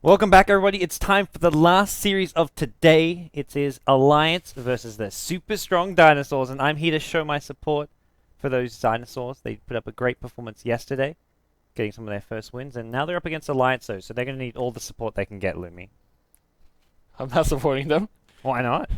Welcome back, everybody. It's time for the last series of today. It is Alliance versus the Super Strong Dinosaurs, and I'm here to show my support for those dinosaurs. They put up a great performance yesterday, getting some of their first wins, and now they're up against Alliance, though, so they're going to need all the support they can get, Lumi. I'm not supporting them. Why not?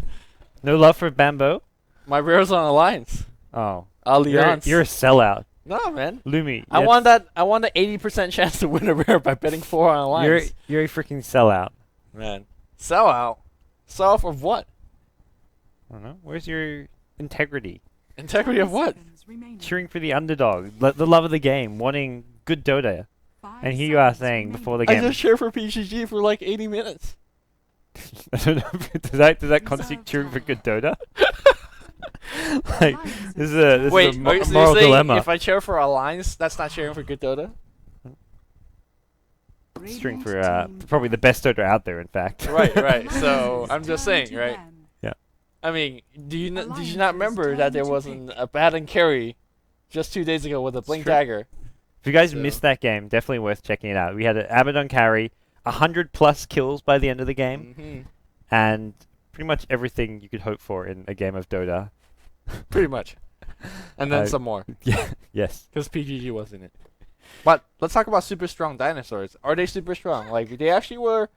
No love for Bamboo? My rare's on Alliance. Oh. Alliance. You're a sellout. No, man. Lumi. I want the 80% chance to win a rare by betting 4 on Alliance. You're a freaking sellout. Man. Sell out. Sell out of what? I don't know. Where's your integrity? Integrity of what? Cheering for the underdog, the love of the game, wanting good Dota. And here you are saying before the game. I just cheer for PGG for like 80 minutes. I don't know. Does that constitute cheering for good Dota? Like, this is a moral dilemma. If I cheer for Alliance, that's not cheering for good Dota? Cheering for probably the best Dota out there, in fact. Right. So I'm just saying, right? Yeah. I mean, did you not remember that there wasn't a Batrider carry just 2 days ago with a Blink Dagger? If you guys missed that game, definitely worth checking it out. We had an Abaddon carry, 100+ kills by the end of the game, and pretty much everything you could hope for in a game of Dota. Pretty much. And then some more. Yeah. Yes. Because PGG was in it. But let's talk about Super Strong Dinosaurs. Are they super strong? Like, they actually were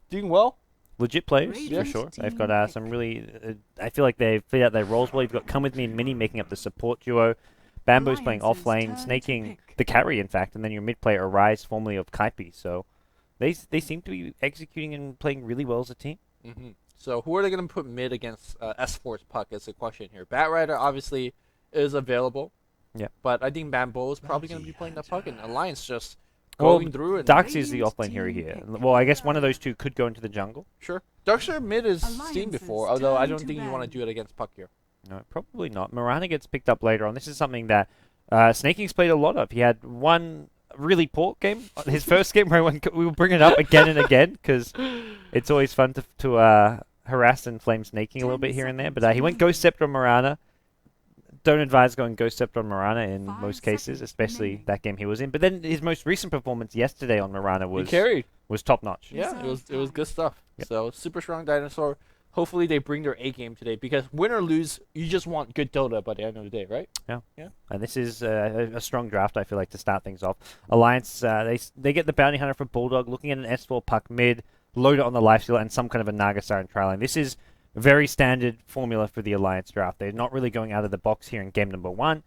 doing well? Legit players, for sure. They've got some really... I feel like they've figured out their roles well. You've got Come With Me and Mini making up the support duo. Bamboo's playing off-lane, snaking the carry, in fact. And then your mid player, Arise, formerly of Kaipi. So they seem to be executing and playing really well as a team. So who are they going to put mid against S4's Puck is the question here. Batrider obviously is available. Yeah. But I think Bamboo is probably going to be playing the Puck, and Alliance just going through it. Darks is the offlane hero here. Well, I guess one of those two could go into the jungle. Sure. Darkster mid is seen before, although I don't think you want to do it against Puck here. No, probably not. Mirana gets picked up later on. This is something that Snaking's played a lot of. He had one really poor game, his first game, where we will bring it up again and again, because it's always fun to harass and flame Snaking a little bit here and there. But he went Ghost Scepter on Mirana. Don't advise going Ghost Scepter on Mirana in most cases, especially that game he was in. But then his most recent performance yesterday on Mirana was top notch. Yeah, it was good stuff. Yep. So Super Strong Dinosaur. Hopefully they bring their A game today, because win or lose, you just want good Dota by the end of the day, right? Yeah. And this is a strong draft, I feel like, to start things off. Alliance, they get the Bounty Hunter for Bulldog, looking at an S4 Puck mid, load it on the Lifesteal, and some kind of a Naga Siren Triline. This is very standard formula for the Alliance draft. They're not really going out of the box here in game number 1.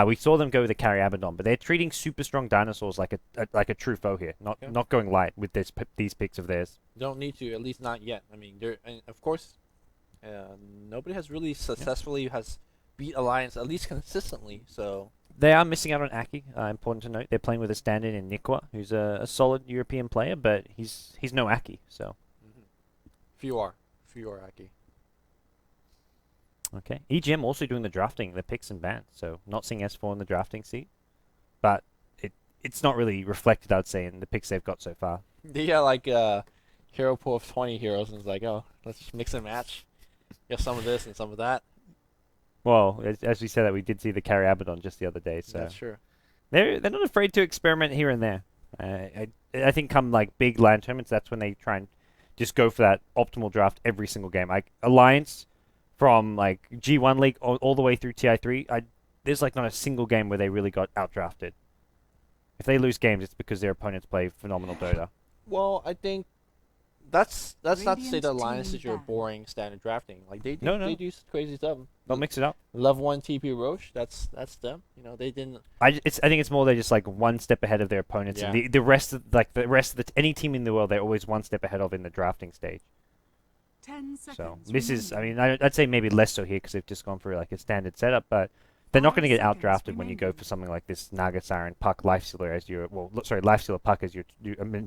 We saw them go with the carry Abaddon, but they're treating Super Strong Dinosaurs like a true foe here, not going light with these picks of theirs. Don't need to, at least not yet. I mean, of course, nobody has really successfully has beat Alliance, at least consistently. So they are missing out on Aki. Important to note, they're playing with a stand-in in Nikwa, who's a solid European player, but he's no Aki. So few are Aki. Okay. EGM also doing the drafting, the picks and bans, so not seeing S4 in the drafting seat, but it's not really reflected, I'd say, in the picks they've got so far. They got like a hero pool of 20 heroes, and it's like, oh, let's just mix and match. Get some of this and some of that. Well, as we said, that we did see the carry Abaddon just the other day, so that's true. They're not afraid to experiment here and there. I think come like big LAN tournaments, that's when they try and just go for that optimal draft every single game. Like Alliance, from like G1 League all the way through TI3, there's like not a single game where they really got outdrafted. If they lose games, it's because their opponents play phenomenal Dota. Well, I think that's not to say that Alliance is your boring standard drafting. Like they do crazy stuff. They'll mix it up. Level 1 TP Roche, that's them. You know, they didn't. I think it's more they're just like one step ahead of their opponents, and the rest of any team in the world, they're always one step ahead of in the drafting stage. 10 seconds So this is, I mean, I'd say maybe less so here because they've just gone for like a standard setup, but they're not going to get outdrafted when you go for something like this Naga Siren Puck Lifestealer as your, Lifestealer Puck as your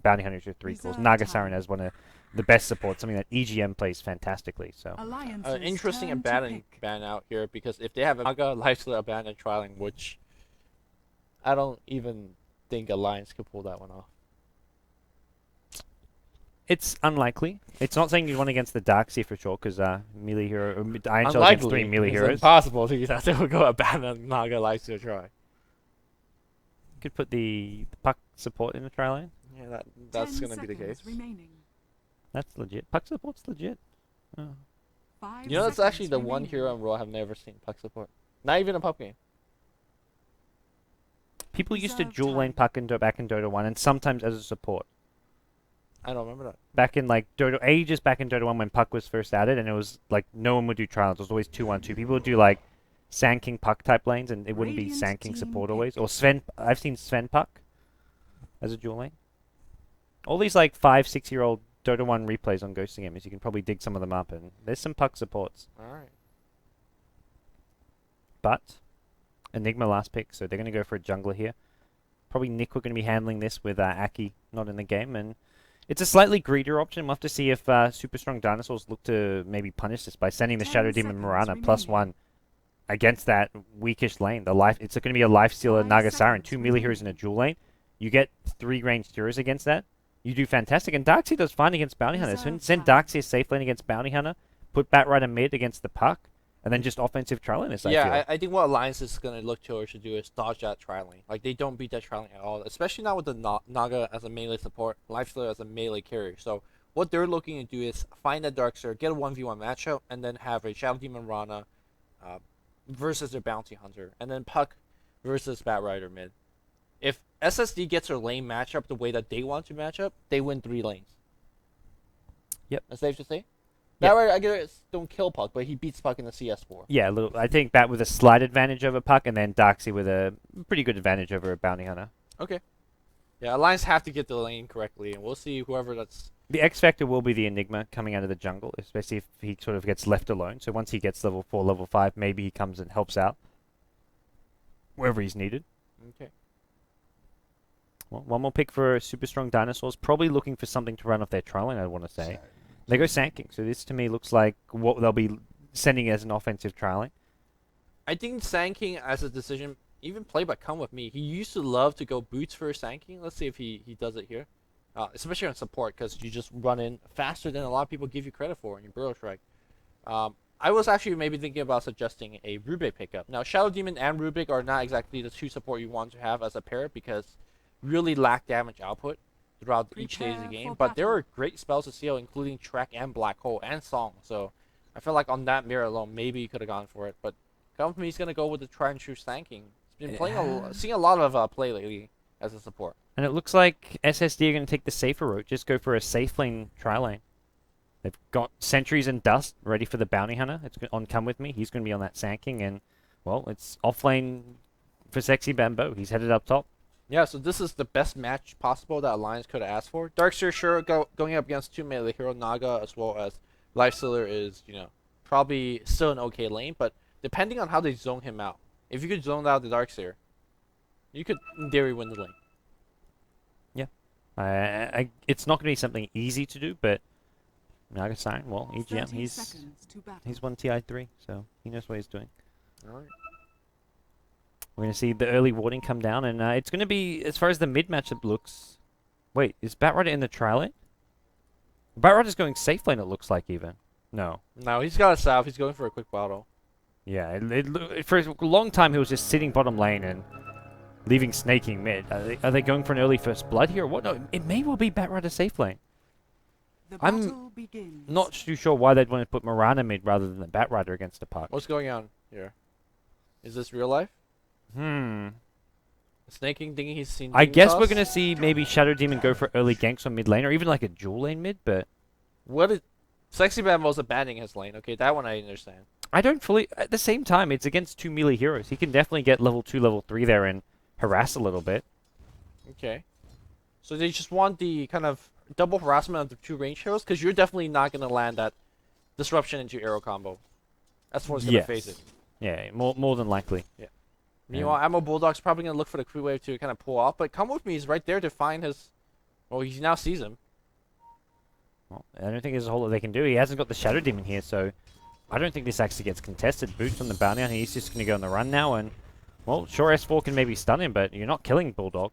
Bounty Hunter as your 3 calls. Naga Siren as one of the best supports, something that EGM plays fantastically. So interesting Abaddon ban out here, because if they have a Naga Lifestealer Abaddon trialing, which I don't even think Alliance could pull that one off. It's unlikely. It's not saying you won against the Darkseer for sure, because melee hero, Iron Shell Unlikely. against 3 melee It's heroes. impossible to that they will go Abaddon Naga Lifestealer try. Could put the Puck support in the tri lane. Yeah, that's gonna be the case. Remaining. That's legit. Puck support's legit. Oh. 5 You know, that's actually seconds the one remaining. hero in Raw I've never seen puck support. Not even a puck game. People used to Reserve dual lane time. Puck in back in Dota 1, and sometimes as a support. I don't remember that. Back in like Dota ages back in Dota 1 when Puck was first added, and it was like no one would do trials. It was always 2-1-2. People would do like Sand Puck type lanes, and it wouldn't be Radiant Sand team support pick. always. Or Sven. I've seen Sven Puck as a dual lane. All these like 5-6-year-old Dota 1 replays on Ghosting Gamers, you can probably dig some of them up, and there's some Puck supports. All right. But Enigma last pick, so they're going to go for a jungler here. Probably Nick we're going to be handling this with Aki not in the game, and it's a slightly greedier option. We'll have to see if SuperStrongDinosaurs look to maybe punish this by sending the 10 Shadow Demon seconds Mirana +1 remaining. against that weakish lane. It's going to be a Life Stealer 5 Naga Siren, seconds 2 melee heroes in a remaining. dual lane. You get 3 ranged heroes against that. You do fantastic, and Darkseid does fine against Bounty Hunter. So Reserve send time. Darkseid safe lane against Bounty Hunter, put Batrider mid against the Puck, and then just offensive trialing. Yeah, I think what Alliance is going to look to or should do is dodge that trialing. Like, they don't beat that trialing at all, especially not with the Naga as a melee support, Lifestealer as a melee carry. So, what they're looking to do is find a Darkseer, get a 1v1 matchup, and then have a Shadow Demon Rana versus their Bounty Hunter, and then Puck versus Batrider mid. If SSD gets their lane matchup the way that they want to match up, they win 3 lanes. Yep. That's safe to say? Yep. Batrider, I guess, don't kill Puck, but he beats Puck in the CS4. Yeah, I think Bat with a slight advantage over Puck, and then Darkseid with a pretty good advantage over a Bounty Hunter. Okay. Yeah, Alliance have to get the lane correctly, and we'll see whoever that's... The X Factor will be the Enigma coming out of the jungle, especially if he sort of gets left alone. So once he gets level 4, level 5, maybe he comes and helps out wherever he's needed. Okay. Well, one more pick for SuperStrongDinosaurs. Probably looking for something to run off their trialing, I want to say. They go Sand King. So this to me looks like what they'll be sending as an offensive trialing. I think Sand King as a decision, even play by Come With Me, he used to love to go boots for Sand King. Let's see if he does it here. Especially on support, because you just run in faster than a lot of people give you credit for in your Burrow Strike. I was actually maybe thinking about suggesting a Rubik pickup. Now, Shadow Demon and Rubik are not exactly the 2 support you want to have as a pair, because really lack damage output throughout each stage of the Prepare game. for But there battle. are great spells to seal, including Trek and Black Hole and Song. So I feel like on that mirror alone, maybe you could have gone for it. But Come With Me is going to go with the try and true Sand King. He's been playing seeing a lot of play lately as a support. And it looks like SSD are going to take the safer route. Just go for a safe lane tri lane. They've got Sentries and Dust ready for the Bounty Hunter. It's on Come With Me. He's going to be on that Sand King. And, well, it's off lane for Sexy Bamboo. He's headed up top. Yeah, so this is the best match possible that Alliance could have asked for. Darkseer, sure, going up against 2 melee hero, Naga, as well as Lifestealer is, probably still an okay lane, but depending on how they zone him out. If you could zone out the Darkseer, you could, in theory, win the lane. It's not going to be something easy to do, but Naga Siren, well, EGM, 30 he's seconds to battle. won TI3, so he knows what he's doing. All right. We're going to see the early warding come down, and it's going to be, as far as the mid matchup looks... Wait, is Batrider in the trial lane? Batrider's going safe lane, it looks like, even. No. No, he's got a salve. He's going for a quick bottle. Yeah, for a long time he was just sitting bottom lane and leaving Snaking mid. Are they going for an early first blood here or what? No, it may well be Batrider safe lane. The I'm battle begins. Not too sure why they'd want to put Mirana mid rather than the Batrider against a Puck. What's going on here? Is this real life? Snaking thinking he's seen... I guess we're Dignitas? going to see maybe Shadow Demon go for early ganks on mid lane or even like a dual lane mid, but... What is... Sexy Bambo's abandoning his lane. Okay, that one I understand. I don't fully... At the same time, it's against 2 melee heroes. He can definitely get level 2, level 3 there and harass a little bit. Okay. So they just want the kind of double harassment of the 2 range heroes? Because you're definitely not going to land that disruption into arrow combo. That's what's going to face it. Yeah, more than likely. Meanwhile, Ammo Bulldog's probably going to look for the crew wave to kind of pull off. But Come With Me is right there to find his... Well, he now sees him. Well, I don't think there's a whole lot they can do. He hasn't got the Shadow Demon here, so I don't think this actually gets contested. Boots on the bounty hunter. He's just going to go on the run now, and well, sure S4 can maybe stun him, but you're not killing Bulldog.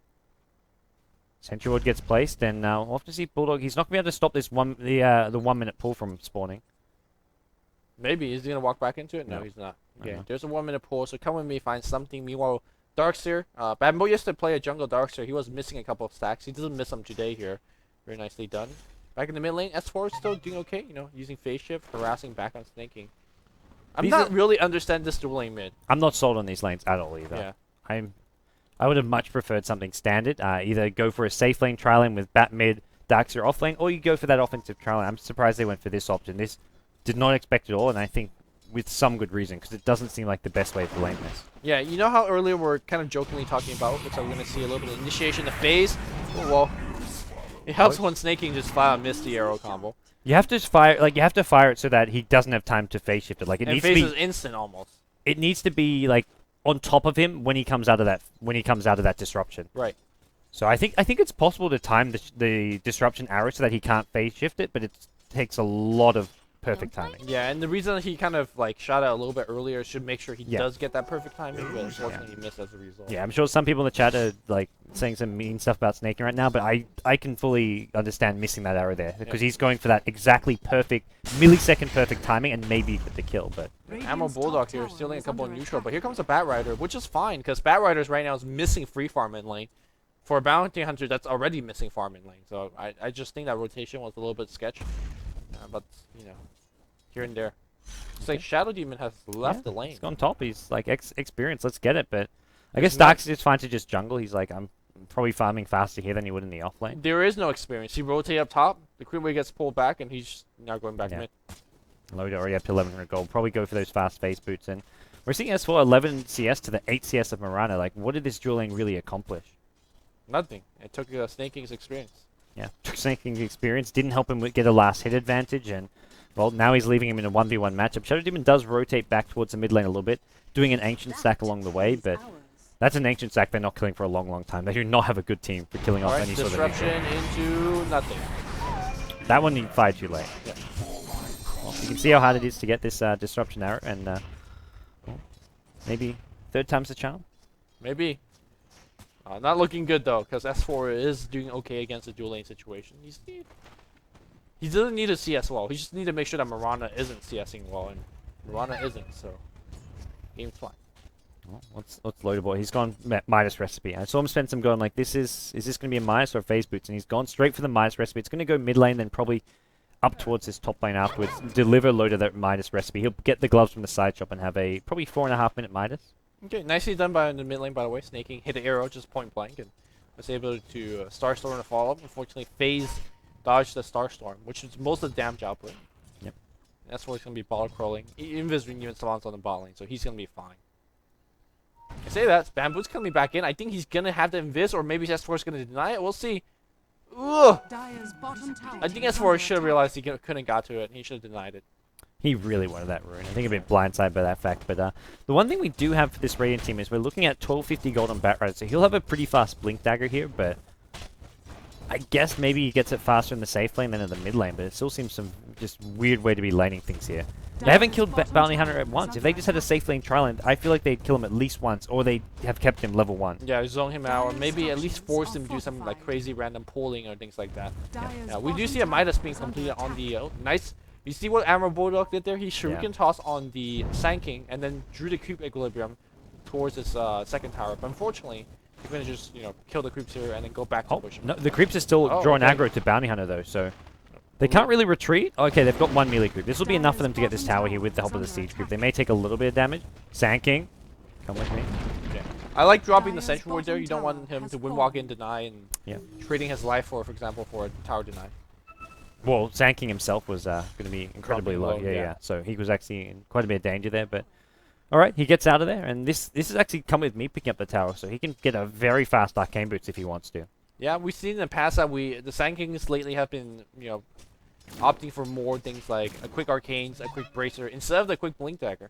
Sentry Ward gets placed, and we'll have to see Bulldog. He's not going to be able to stop this the 1 minute pull from spawning. Maybe. Is he going to walk back into it? No, No. he's not. Okay, Uh-huh. there's a 1 minute pull, so Come With Me finds something. Meanwhile, Darkseer. Bambo used to play a jungle Darkseer. He was missing a couple of stacks. He doesn't miss them today here. Very nicely done. Back in the mid lane, S4 is still doing okay. You know, using phase shift, harassing back on snaking. I'm not really understand this dual lane mid. I'm not sold on these lanes at all either. Yeah. I would have much preferred something standard. Either go for a safe lane trial lane with bat mid, Darkseer off lane, or you go for that offensive trial lane. I'm surprised they went for this option. This did not expect it all, and I think with some good reason, because it doesn't seem like the best way to lane this. Yeah, you know how earlier we're kind of jokingly talking about, looks like we're going to see a little bit of initiation of phase. Oh, well, it helps when snaking just fire miss the arrow combo. You have to fire, like you have to fire it so that he doesn't have time to phase shift it. Like it And needs to phase be, is instant almost. it needs to be like on top of him when he comes out of that disruption. Right. So I think it's possible to time the disruption arrow so that he can't phase shift it, but it takes a lot of perfect timing. Yeah, and the reason he kind of like shot out a little bit earlier should make sure he does get that perfect timing, but unfortunately he missed as a result. Yeah, I'm sure some people in the chat are like saying some mean stuff about snaking right now, but I can fully understand missing that arrow there because he's going for that exactly perfect millisecond perfect timing and maybe with the kill. But Ammo Bulldog here stealing a couple of neutral, but here comes a Batrider, which is fine because Batriders right now is missing free farm in lane. For a bounty hunter, that's already missing farm in lane. So I just think that rotation was a little bit sketch, but you know, here and there. It's like Shadow Demon has left the lane. He's gone top. He's like experienced. Let's get it. But I guess Dark's just fine to just jungle. He's like, I'm probably farming faster here than he would in the off lane. There is no experience. He rotates up top. The creep wave gets pulled back, and he's now going back mid. Loader already up to 1100 gold. Probably go for those fast face boots. And we're seeing S4 11 CS to the 8 CS of Mirana. Like, what did this duel lane really accomplish? Nothing. It took Snaking's experience. Yeah, took Snaking's experience. Didn't help him get a last hit advantage. And, well, now he's leaving him in a 1v1 matchup. Shadow Demon does rotate back towards the mid lane a little bit, doing an Ancient stack along the way. But that's an Ancient stack they're not killing for a long, long time. They do not have a good team for killing off any sort of disruption into nothing. That one he fired too late. Yeah. Well, you can see how hard it is to get this disruption arrow, and well, maybe third time's the charm. Maybe. Not looking good though, because S4 is doing okay against the dual lane situation. He doesn't need to CS well. He just need to make sure that Mirana isn't CSing well, and Mirana isn't. So game's fine. Well, let's load a boy. He's gone Midas recipe. I saw him spend some going like, is this going to be a Midas or a phase boots? And he's gone straight for the Midas recipe. It's going to go mid lane, then probably up towards his top lane afterwards. Deliver load of that Midas recipe. He'll get the gloves from the side shop and have a probably 4.5 minute Midas. Okay, nicely done by the mid lane, by the way. Snaking hit the arrow just point blank and was able to Starstorm the follow up. Unfortunately, phase dodged the Starstorm, which is most of the damage output. Yep. That's where he's going to be ball crawling. Invis even Savant's on the bot lane, so he's going to be fine. I say that, Bamboo's coming back in. I think he's going to have the Invis, or maybe S4 is going to deny it. We'll see. Ugh! I think S4 should have realized he couldn't got to it, and he should have denied it. He really wanted that rune. I think a bit blindsided by that fact. But the one thing we do have for this Radiant team is we're looking at 1250 gold on Batrider. So he'll have a pretty fast Blink Dagger here, but I guess maybe he gets it faster in the safe lane than in the mid lane. But it still seems some just weird way to be laning things here. They haven't killed Bounty Hunter at once. If they just had a safe lane trial lane, I feel like they'd kill him at least once, or they have kept him level 1. Yeah, zone him out, or maybe at least force him to do some like crazy random pulling or things like that. Yeah, we do see a Midas being completed on the nice. You see what Amber Bulldog did there? He shuriken toss on the Sand King and then drew the creep equilibrium towards his second tower. But unfortunately, he's going to just kill the creeps here and then go back to push him. No, the creeps are still drawing aggro to Bounty Hunter though, so they can't really retreat. Okay, they've got one melee creep. This will be enough for them to get this tower here with the help of the siege creep. They may take a little bit of damage. Sand King, come with me. Yeah. I like dropping the Sentry Ward there. You don't want him to windwalk in, deny, and trading his life for example, for a tower deny. Well, Sand King himself was going to be incredibly low. Yeah. So he was actually in quite a bit of danger there. But all right, he gets out of there, and this has actually come with me picking up the tower, so he can get a very fast Arcane Boots if he wants to. Yeah, we've seen in the past that the Sand Kings lately have been opting for more things like a quick Arcanes, a quick Bracer instead of the quick Blink Dagger.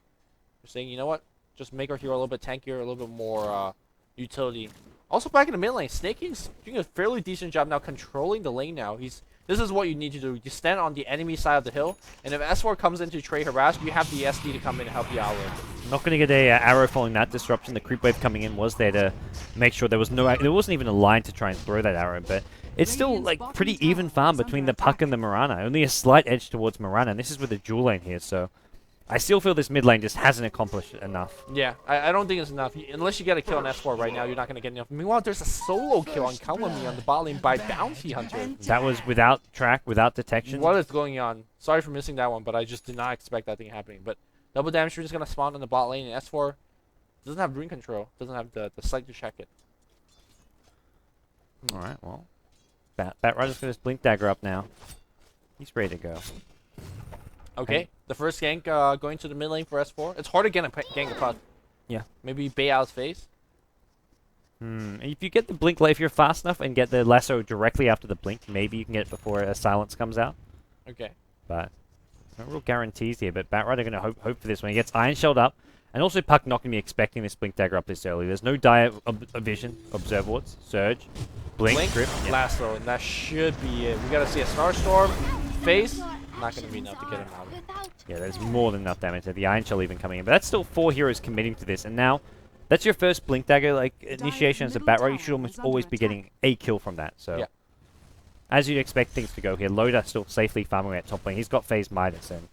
They're saying, you know what, just make our hero a little bit tankier, a little bit more utility. Also, back in the mid lane, Snaking's doing a fairly decent job now controlling the lane. Now this is what you need to do. You stand on the enemy side of the hill, and if S4 comes in to trade harass, you have the SD to come in and help you out with it. Not going to get a arrow following that disruption. The creep wave coming in was there to make sure there wasn't even a line to try and throw that arrow, but it's still like pretty even farm between the Puck and the Mirana. Only a slight edge towards Mirana, and this is with a dual lane here, so I still feel this mid lane just hasn't accomplished enough. Yeah, I don't think it's enough. Unless you get a kill on S4 right now, you're not going to get enough. Meanwhile, there's a solo kill on Come With Me on the bot lane by Bounty Hunter. That was without track, without detection. What is going on? Sorry for missing that one, but I just did not expect that thing happening. But double damage is going to spawn on the bot lane, and S4 doesn't have rune control, doesn't have the sight to check it. Alright, well. Batrider's got his Blink Dagger up now. He's ready to go. Okay, the first gank going to the mid lane for S4. It's hard to get a gank a puck. Yeah. Maybe bait out his face. If you get the Blink, if you're fast enough and get the lasso directly after the Blink, maybe you can get it before a silence comes out. Okay. But no real guarantees here, but Batrider going to hope for this one. He gets Iron Shelled up, and also Puck not going to be expecting this Blink Dagger up this early. There's no dire vision, Observe Wards, Surge, Blink, Grip. Yeah. Lasso, and that should be it. We got to see a Starstorm, face. Not going to be enough to get him out. Yeah, there's more than enough damage there. The Iron Shell even coming in. But that's still 4 heroes committing to this. And now, that's your first Blink Dagger. Like, initiation as a Batrider, you should almost always be getting a kill from that. So, yeah. As you'd expect things to go here, Loda still safely farming at top lane. He's got Phase Midas, and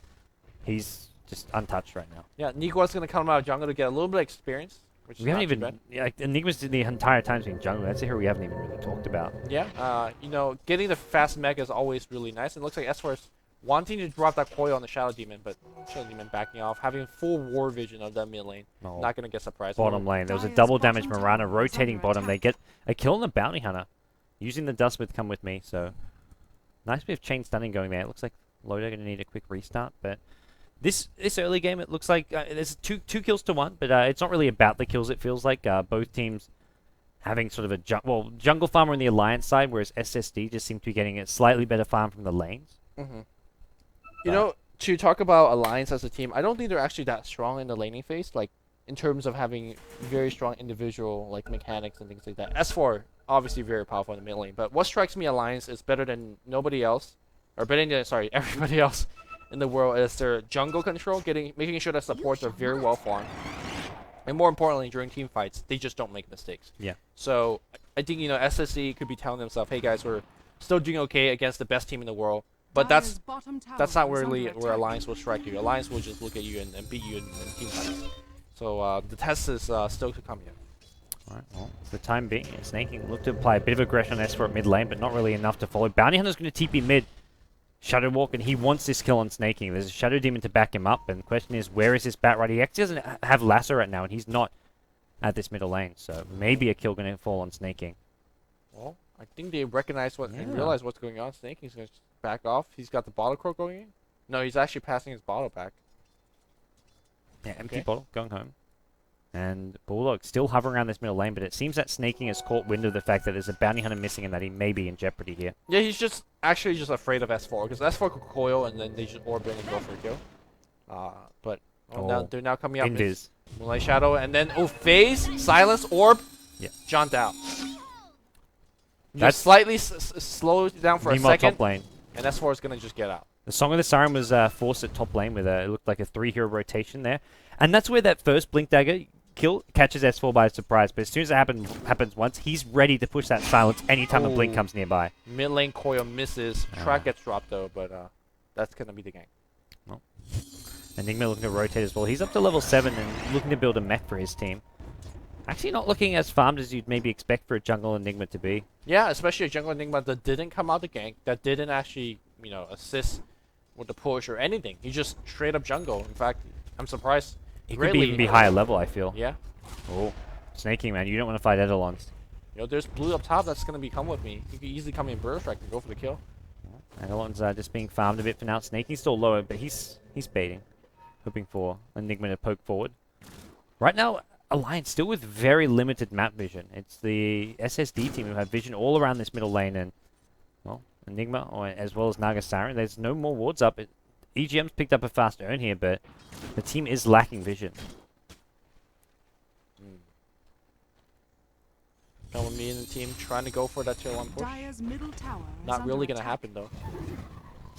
he's just untouched right now. Yeah, Niko's going to come out of jungle to get a little bit of experience. Which is We haven't not too even... bad. Yeah, like, Enigma's the entire time being jungle. That's a hero we haven't even really talked about. Yeah, you know, getting the fast mech is always really nice. It looks like S4 is wanting to drop that coil on the Shadow Demon, but Shadow Demon backing off, having full war vision of that mid lane. No. Not going to get surprised. Bottom lane. There was a double damage Mirana rotating bottom. They get a kill on the Bounty Hunter. Using the Dust with Come With Me, so... Nice bit of chain stunning going there. It looks like Loda going to need a quick restart, but... This early game, it looks like there's two kills to 1, but it's not really about the kills, it feels like. Both teams having sort of a... jungle farmer on the Alliance side, whereas SSD just seem to be getting a slightly better farm from the lanes. You know, to talk about Alliance as a team, I don't think they're actually that strong in the laning phase, like, in terms of having very strong individual, like, mechanics and things like that. S4, obviously very powerful in the mid lane, but what strikes me Alliance is better than nobody else, or better than, sorry, everybody else in the world is their jungle control, making sure that supports are very well farmed. And more importantly, during team fights, they just don't make mistakes. Yeah. So, I think, you know, SSC could be telling themselves, hey guys, we're still doing okay against the best team in the world. But that's not really where Alliance will strike you. Alliance will just look at you and beat you in team fights. So the test is still to come here. Alright, well, for the time being, Snaking looked to apply a bit of aggression on S4 at mid lane, but not really enough to follow. Bounty Hunter's going to TP mid, Shadow Walk, and he wants this kill on Snaking. There's a Shadow Demon to back him up, and the question is, where is this Batrider? He actually doesn't have Lasso right now, and he's not at this middle lane, so maybe a kill going to fall on Snaking. Well, I think they recognize and realize what's going on. Snaking's going to back off. He's got the bottle croak going in. No, he's actually passing his bottle back. Yeah, empty bottle, going home. And Bulldog still hovering around this middle lane, but it seems that Snaking has caught wind of the fact that there's a Bounty Hunter missing and that he may be in jeopardy here. Yeah, he's just actually just afraid of S4, because S4 could coil and then they just orb in and go for a kill. But now they're now coming up. Invis. Moonlight Shadow, and then phase, silence, orb, jaunt out. That's just slightly slow down for a second, top lane. and S4 is going to just get out. The Song of the Siren was forced at top lane with it looked like a 3-hero rotation there. And that's where that first Blink Dagger kill catches S4 by surprise. But as soon as it happens once, he's ready to push that silence anytime a Blink comes nearby. Mid lane coil misses. Track gets dropped though, but that's going to be the gank. Well, Enigma looking to rotate as well. He's up to level 7 and looking to build a mech for his team. Actually not looking as farmed as you'd maybe expect for a jungle Enigma to be. Yeah, especially a jungle Enigma that didn't come out the gank, that didn't actually, you know, assist with the push or anything. He just straight up jungle. In fact, I'm surprised. He could even be higher level, I feel. Yeah. Oh, Snaking, man. You don't want to fight Eidolons. You know, there's blue up top that's going to come with me. He could easily come in Burst Strike and go for the kill. Eidolons just being farmed a bit for now. Snaking's still lower, but he's baiting. Hoping for Enigma to poke forward. Right now, Alliance still with very limited map vision. It's the SSD team who have vision all around this middle lane, and, well, Enigma, as well as Nagasari, there's no more wards up. EGM's picked up a fast earn here, but the team is lacking vision. Come with me and the team trying to go for that tier 1 push. Not really going to happen, though.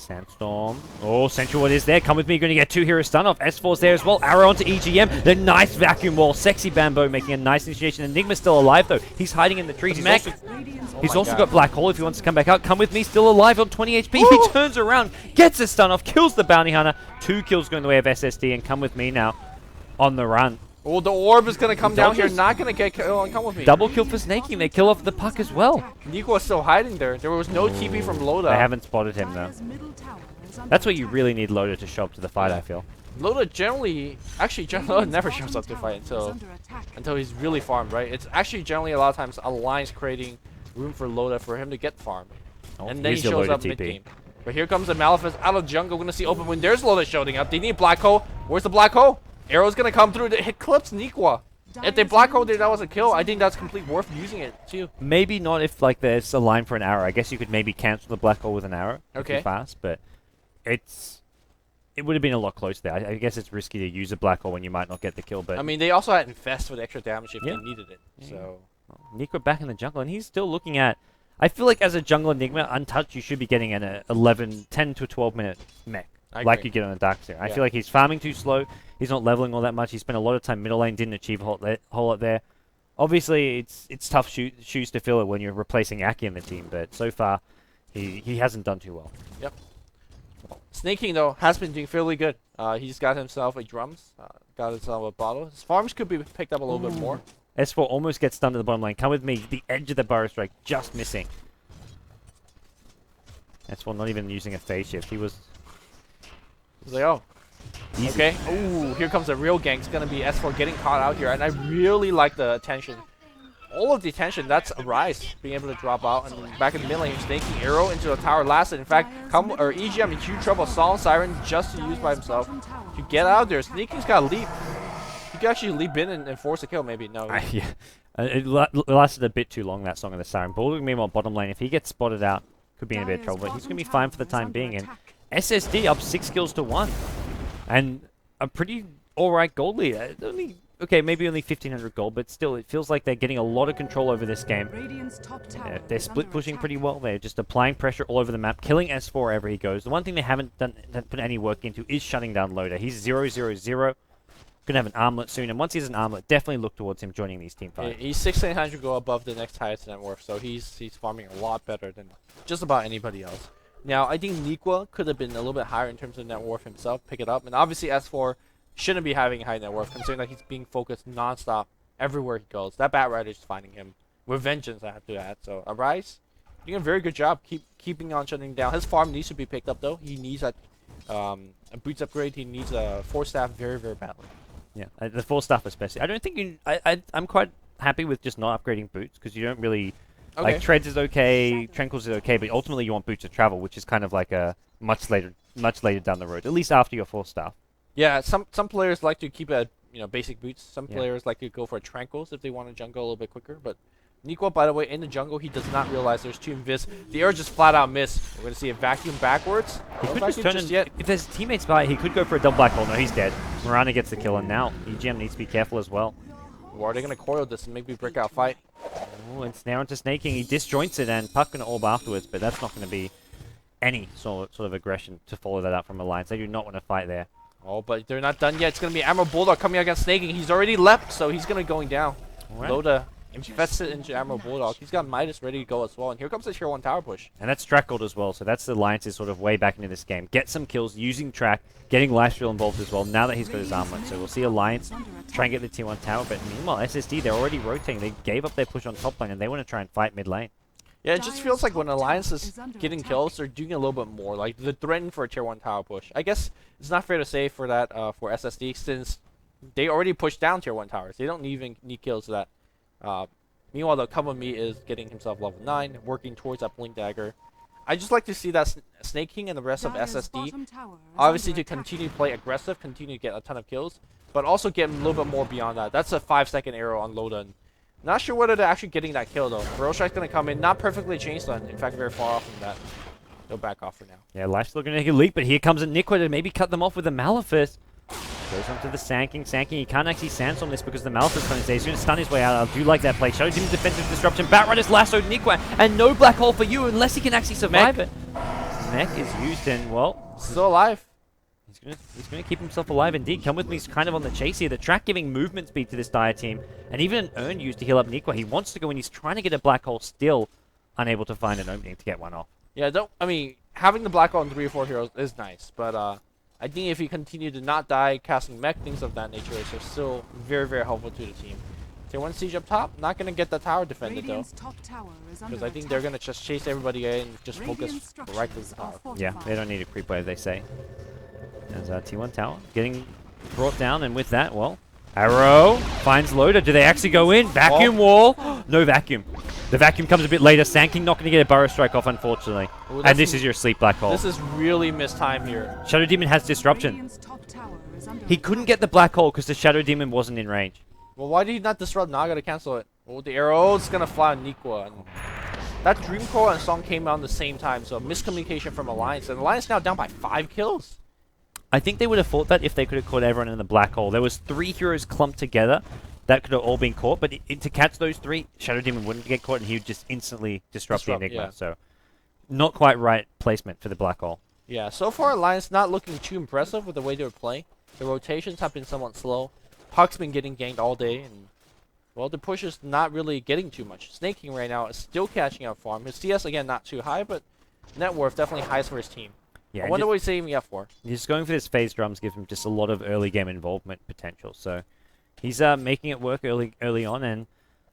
Sandstorm. Oh, Central Ward is there. Come with me. Going to get 2 hero stun off. S4's there as well. Arrow onto EGM. The nice vacuum wall. Sexy Bamboo making a nice initiation. Enigma's still alive though. He's hiding in the trees. He's also got Black Hole if he wants to come back out. Come with me. Still alive on 20 HP. He turns around. Gets a stun off. Kills the Bounty Hunter. 2 kills going the way of SSD. And Come with me now on the run. Oh, the orb is going to come down here. Not going to get killed and Come with me. Double kill for Snaking. They kill off the puck as well. Nico is still hiding there. There was no TP from Loda. They haven't spotted him though. That's what you really need Loda to show up to the fight, I feel. Loda generally, actually, Loda never shows up to fight until he's really farmed, right? It's actually generally a lot of times Alliance creating room for Loda for him to get farmed. Oh, And then he shows up mid-game. But here comes the Malefice out of jungle. We're going to see open when there's Loda showing up. They need Black Hole. Where's the Black Hole? Arrow's going to come through to hit clips Nikwa. If they Black Hole there, that was a kill. I think that's complete worth using it, too. Maybe not if like there's a line for an arrow. I guess you could maybe cancel the Black Hole with an arrow. Okay. Fast, but it would have been a lot closer there. I guess it's risky to use a Black Hole when you might not get the kill, but... I mean, they also had Infest for the extra damage if they needed it, so... Nico back in the jungle, and he's still looking at... I feel like as a jungle Enigma, untouched, you should be getting an 10 to 12 minute mech, like you get on a Dark Seer. I feel like he's farming too slow, he's not leveling all that much, he spent a lot of time middle lane, didn't achieve a whole lot there. Obviously, it's tough shoes to fill it when you're replacing Aki in the team, but so far, he hasn't done too well. Yep. Snaking, though, has been doing fairly good. He's got himself a drums, got himself a bottle. His farms could be picked up a little bit more. S4 almost gets stunned to the bottom lane. Come with me. The edge of the Burrow Strike just missing. S4 not even using a phase shift. He was... He's like, oh. Easy. Okay. Ooh, here comes a real gank. It's going to be S4 getting caught out here. And I really like the attention. All of the attention, that's a rise. Being able to drop out. And back in the mid lane, Snaking Arrow into the tower lasted. In fact, EGM in huge trouble. Solid Siren just to use by himself. To get out there, Snaking's got to leap. He could actually leap in and force a kill, maybe. No. Yeah. It lasted a bit too long, that Song of the Siren. Bulldog, meanwhile, bottom lane, if he gets spotted out, could be in a bit of trouble. But he's going to be fine for the time being. And SSD up 6 kills to 1. And a pretty alright gold lead. Okay, maybe only 1,500 gold, but still, it feels like they're getting a lot of control over this game. They're split pushing pretty well. They're just applying pressure all over the map, killing S4 wherever he goes. The one thing they haven't put any work into is shutting down Loda. He's 0-0-0. Gonna have an armlet soon, and once he has an armlet, definitely look towards him joining these team fights. He's 1,600 go above the next highest net worth, so he's farming a lot better than just about anybody else. Now, I think Nikwa could have been a little bit higher in terms of net worth himself, pick it up, and obviously S4 shouldn't be having high net worth, considering that he's being focused non-stop everywhere he goes. That Batrider is finding him with vengeance, I have to add. So, Arise, doing a very good job keeping on shutting down. His farm needs to be picked up, though. He needs a boots upgrade. He needs a 4-staff very, very badly. Yeah, the 4-staff especially. I don't think I'm quite happy with just not upgrading boots, because you don't really... Okay. Like, Treads is okay, Tranquils is okay, but ultimately you want boots of travel, which is kind of like a much later down the road, at least after your 4-staff. Yeah, some players like to keep a basic boots. Some players like to go for Tranquils if they want to jungle a little bit quicker. But Nikwa, by the way, in the jungle, he does not realize there's 2 invis. The air just flat out miss. We're gonna see a vacuum backwards. He could just turn if there's teammates by, he could go for a double Black Hole. No, he's dead. Mirana gets the kill, and now EGM needs to be careful as well. Or are they gonna coil this and maybe break out fight? Oh, and snare into Snaking. He disjoints it, and Puck gonna orb afterwards, but that's not gonna be any sort of aggression to follow that up from Alliance. They do not want to fight there. Oh, but they're not done yet. It's going to be Admiral Bulldog coming against Snaking. He's already leapt, so he's going to going down. Right. Loda infested into Admiral Bulldog. He's got Midas ready to go as well. And here comes the tier 1 tower push. And that's Track Gold as well, so that's the Alliance's sort of way back into this game. Get some kills using Track, getting Lifesteal involved as well, now that he's got his armlet. So we'll see Alliance try and get the tier 1 tower, but meanwhile, SSD, they're already rotating. They gave up their push on top lane, and they want to try and fight mid lane. Yeah, it just feels like when Alliance is getting kills, they're doing a little bit more. Like, they're threatening for a tier 1 tower push. I guess it's not fair to say for that for SSD, since they already pushed down tier 1 towers. They don't even need kills to that. Meanwhile, the Come With Me is getting himself level 9, working towards that Blink Dagger. I just like to see that Snake King and the rest of SSD, obviously to continue to play aggressive, continue to get a ton of kills, but also get a little bit more beyond that. That's a 5-second arrow on Loda. Not sure whether they're actually getting that kill, though. Burrow Strike's going to come in, not perfectly changed on, in fact, very far off from that. They'll back off for now. Yeah, Life's looking to take a leap, but here comes a Nikwa to maybe cut them off with a Malefice. Goes on to the Sanking. Sanking, he can't actually sandstorm this because the Malefice is going to stun his way out. I do like that play. Shows him defensive disruption. Batrider's lassoed Nikwa, and no Black Hole for you unless he can actually survive it. mech is used, and well, Still alive. he's gonna keep himself alive indeed. Come with me, he's kind of on the chase here. The track giving movement speed to this Dire team, and even an urn used to heal up Nikwa. He wants to go in, he's trying to get a black hole, still unable to find an opening to get one off. Yeah, I mean, having the black hole in 3 or 4 heroes is nice, but I think if you continue to not die, casting mech, things of that nature, it's still very, very helpful to the team. Tier 1 siege up top, not going to get the tower defended though. Because I think they're going to just chase everybody in and just focus right to the tower. Yeah, they don't need a creep wave, they say. As T1 tower getting brought down, and with that, well, Arrow finds Loader. Do they actually go in? Vacuum wall? No vacuum. The vacuum comes a bit later. Sandking not going to get a burrow strike off, unfortunately. Ooh, and this is your sleep black hole. This is really missed time here. Shadow Demon has disruption. He couldn't get the black hole because the Shadow Demon wasn't in range. Well, why did he not disrupt Naga to cancel it? Well, the arrow's going to fly on Nikwa. And that Dream Core and Song came out at the same time, so miscommunication from Alliance. And Alliance now down by 5 kills. I think they would have thought that if they could have caught everyone in the black hole. There was 3 heroes clumped together that could have all been caught, but to catch those 3, Shadow Demon wouldn't get caught, and he would just instantly disrupt the Enigma. Yeah. So, not quite right placement for the black hole. Yeah, so far Alliance not looking too impressive with the way they were playing. The rotations have been somewhat slow. Puck's been getting ganked all day, and well, the push is not really getting too much. Snake King right now is still catching up for him. His CS again not too high, but net worth definitely highest for his team. Yeah, I wonder what he's saving up for. Just going for this phase drums gives him just a lot of early game involvement potential. So he's making it work early on, and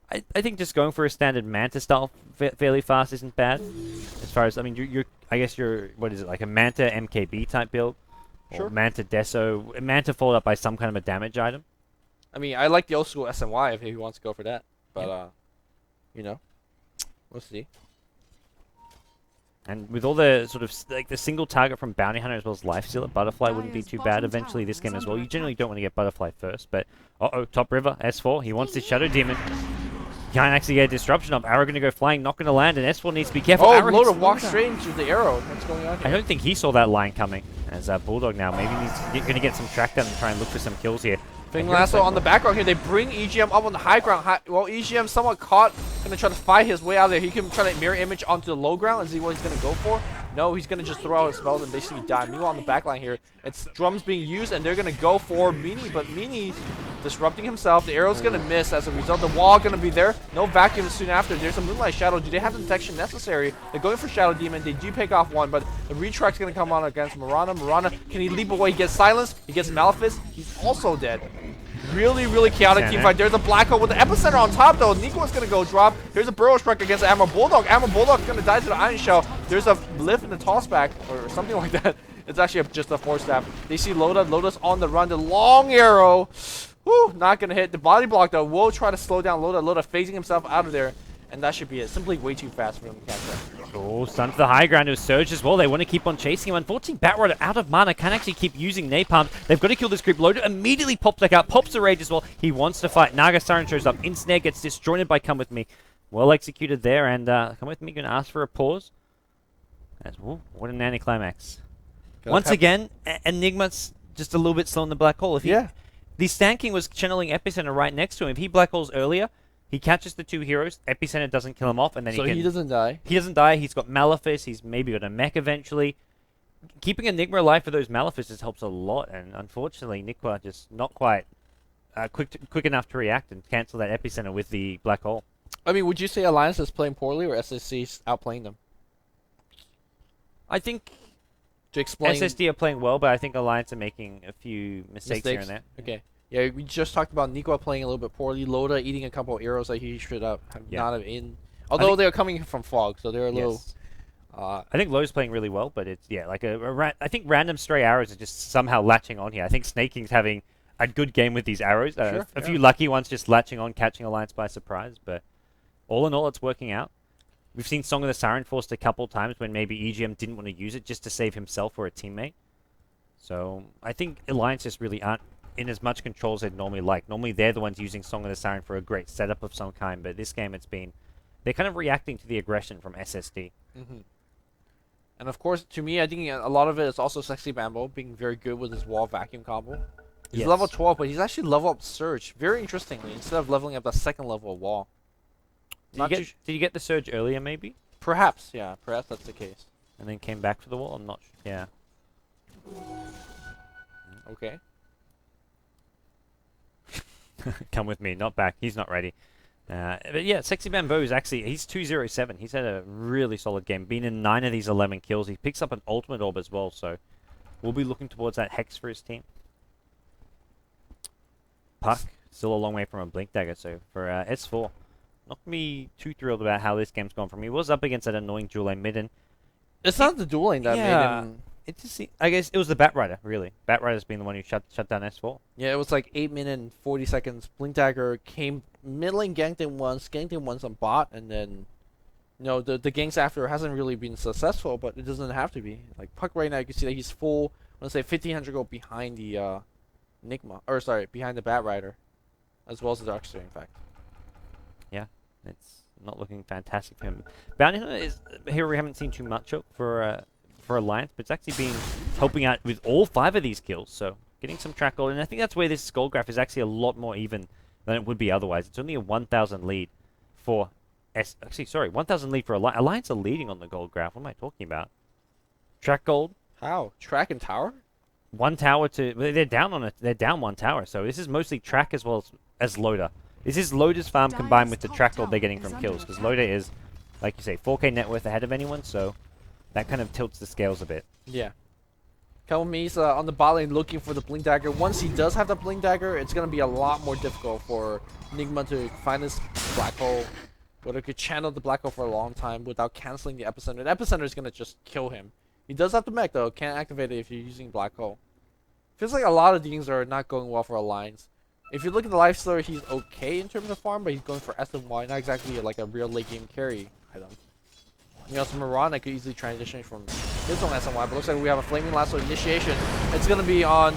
I think just going for a standard Manta style fairly fast isn't bad. As far as, I mean, I guess you're, what is it, like a Manta MKB type build? Sure. Or Manta Deso, Manta followed up by some kind of a damage item. I mean, I like the old school SNY if he wants to go for that, but you know, we'll see. And with all the sort of like the single target from Bounty Hunter as well as Lifestealer, Butterfly wouldn't be too bad eventually this game as well. You generally don't want to get Butterfly first, but top river, S4, he wants this Shadow Demon. Can't actually get a disruption up. Arrow going to go flying, not going to land, and S4 needs to be careful. Oh, Arrow Loader hits walks straight into the arrow. What's going on here? I don't think he saw that line coming. As Bulldog now, maybe he's going to get some track down and try and look for some kills here. Fing Lasso on the background here. They bring EGM up on the high ground. Well, EGM somewhat caught. Going to try to fight his way out of there. He can try to mirror image onto the low ground and see what he's going to go for. No, he's going to just throw out his spells and basically die. Meanwhile, on the back line here, it's drums being used, and they're going to go for Meanie, but Meanie disrupting himself. The arrow's going to miss as a result. The wall going to be there. No vacuum soon after. There's a Moonlight Shadow. Do they have the detection necessary? They're going for Shadow Demon. They do pick off one, but the retract's going to come on against Mirana. Mirana, can he leap away? He gets silenced. He gets Malefice. He's also dead. Really, really chaotic team fight. There's a black hole with the epicenter on top, though. Nico's going to go drop. Here's a Burrow Strike against Amber Bulldog. Amber Bulldog's going to die to the Iron Shell. There's a lift in the tossback, or something like that. It's actually just a force staff. They see Loda. Loda's on the run. The long arrow. Whew, not going to hit. The body block, though, will try to slow down Loda. Loda phasing himself out of there. And that should be it. Simply way too fast for him to catch up. Oh, stun to the high ground. It was Surge as well. They want to keep on chasing him. Unfortunately, Batrider out of mana. Can't actually keep using Napalm. They've got to kill this creep. Loader immediately pops back out. Pops the Rage as well. He wants to fight. Naga Siren shows up. In snare gets disjointed by Come With Me. Well executed there. And Come With Me going to ask for a pause. Ooh, what an anticlimax. Once again, Enigma's just a little bit slow in the black hole. The Stand King was channeling Epicenter right next to him. If he black holes earlier, he catches the 2 heroes. Epicenter doesn't kill him off, and then he doesn't die. He doesn't die. He's got Malefice. He's maybe got a mech eventually. Keeping Enigma alive for those Malefices helps a lot, and unfortunately, Nikwa just not quite quick enough to react and cancel that Epicenter with the black hole. I mean, would you say Alliance is playing poorly, or SSC's outplaying them? I think to explain, SSD are playing well, but I think Alliance are making a few mistakes here and there. Okay. Yeah, we just talked about Nikwa playing a little bit poorly. Loda eating a couple of arrows that he should have not have in. Although they're coming from fog, so they're a little. I think Loda's playing really well, but it's like I think random stray arrows are just somehow latching on here. I think Snake King's having a good game with these arrows. A few lucky ones just latching on, catching Alliance by surprise. But all in all, it's working out. We've seen Song of the Siren forced a couple times when maybe EGM didn't want to use it just to save himself or a teammate. So I think Alliance just really aren't in as much control as they'd normally like. Normally they're the ones using Song of the Siren for a great setup of some kind, but this game they're kind of reacting to the aggression from SSD. And of course, to me, I think a lot of it is also Sexy Bambo being very good with his wall vacuum combo. He's level 12, but he's actually level up Surge. Very interestingly, instead of leveling up the second level of wall. Did you get the Surge earlier, maybe? Perhaps, yeah. Perhaps that's the case. and then came back for the wall. I'm not sure. Yeah. Okay. Come with me, not back. He's not ready. But yeah, Sexy Bamboo is actually, he's 207. He's had a really solid game. Been in 9 of these 11 kills. He picks up an ultimate orb as well, so we'll be looking towards that Hex for his team. Puck, still a long way from a Blink Dagger, so for S4, not going to be too thrilled about how this game's gone from. He was up against that annoying dual lane mid, It's not the dueling that made him. It just, I guess it was the Batrider, really. Batrider's been the one who shut down S4. Yeah, it was like 8 minutes and 40 seconds. Blink Dagger came mid lane, ganked him once on bot, and then, you know, the ganks after hasn't really been successful, but it doesn't have to be. Like Puck right now, you can see that he's full. I want to say 1500 gold behind the Enigma, or sorry, behind the Batrider, as well as the Darkster, in fact. Yeah, it's not looking fantastic for him. Bounty Hunter is here we haven't seen too much of for Alliance, but it's actually been helping out with all 5 of these kills, so getting some track gold, and I think that's where this gold graph is actually a lot more even than it would be otherwise. It's only a 1,000 lead for 1,000 lead for Alliance. Alliance are leading on the gold graph. What am I talking about? Track gold. How? Track and tower? One tower to they're down on it. They're down 1 tower, so this is mostly track as well as loader. This is loader's farm combined with the track gold they're getting from kills, because loader is, like you say, 4K net worth ahead of anyone, so that kind of tilts the scales a bit. Yeah. Kelme's on the bot lane looking for the Blink Dagger. Once he does have the Blink Dagger, it's going to be a lot more difficult for Enigma to find this black hole. But it could channel the black hole for a long time without canceling the Epicenter. The Epicenter is going to just kill him. He does have the mech though. Can't activate it if you're using black hole. Feels like a lot of things are not going well for Alliance. If you look at the life story, he's okay in terms of farm, but he's going for S and Y, not exactly like a real late game carry item. You know, so Mirana could easily transition from his own SMY, but looks like we have a Flaming Lasso initiation. It's going to be on,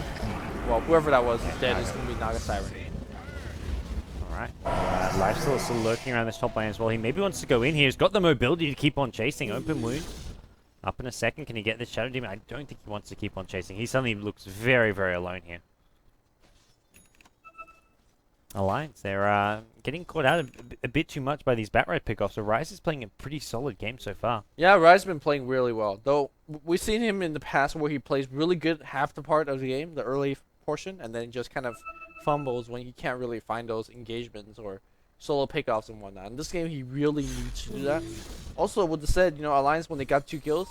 well, whoever that was is dead. It's going to be Naga Siren. Alright. Lifesteal is still lurking around this top lane as well. He maybe wants to go in here. He's got the mobility to keep on chasing. Open wound. Up in a second. Can he get this Shadow Demon? I don't think he wants to keep on chasing. He suddenly looks very, very alone here. Alliance, they're getting caught out a bit too much by these Batrider pickoffs. So Rise is playing a pretty solid game so far. Yeah, Rise has been playing really well. Though we've seen him in the past where he plays really good half the part of the game, the early portion, and then just kind of fumbles when he can't really find those engagements or solo pickoffs and whatnot. In this game, he really needs to do that. Also, with the said, you know, Alliance, when they got 2 kills,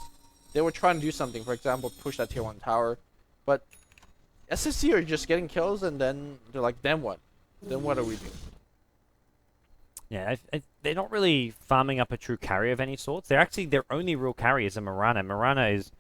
they were trying to do something. For example, push that tier 1 tower. But SSC are just getting kills, and then they're like, then what? Then what are we doing? Yeah, they're not really farming up a true carry of any sorts. They're actually, their only real carry is a Mirana. Mirana is